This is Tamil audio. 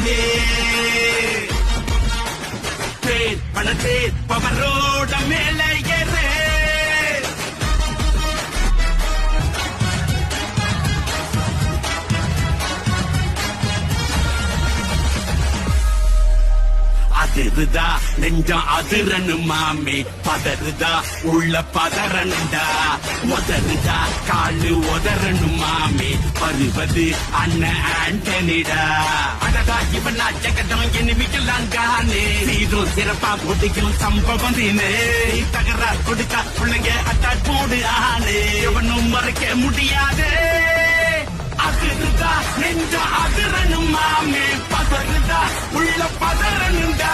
மாமே பேர் பணத்தே பவரோட மேல ஏறு அதிருதா நெஞ்சம் அதிரனு மாமே பதறுதா உள்ள பதறனுண்டா உதறுதா காலு உதறனு மாமே வருவது அண்ணன் ஆண்டனிடா அடடா இவனா ஜெகதம் எனிமிக்கலாம் கானே சீரும் சிறப்பா முடிக்கும் சம்பவம் தீனே தகராறு கொடுத்தா பிள்ளைங்க அட்டாக் போடு ஆனே எவனும் மறைக்க முடியாதே அதிருதா நெஞ்சம் அதிரனு மாமே பதறுதா உள்ள பதறனுண்டா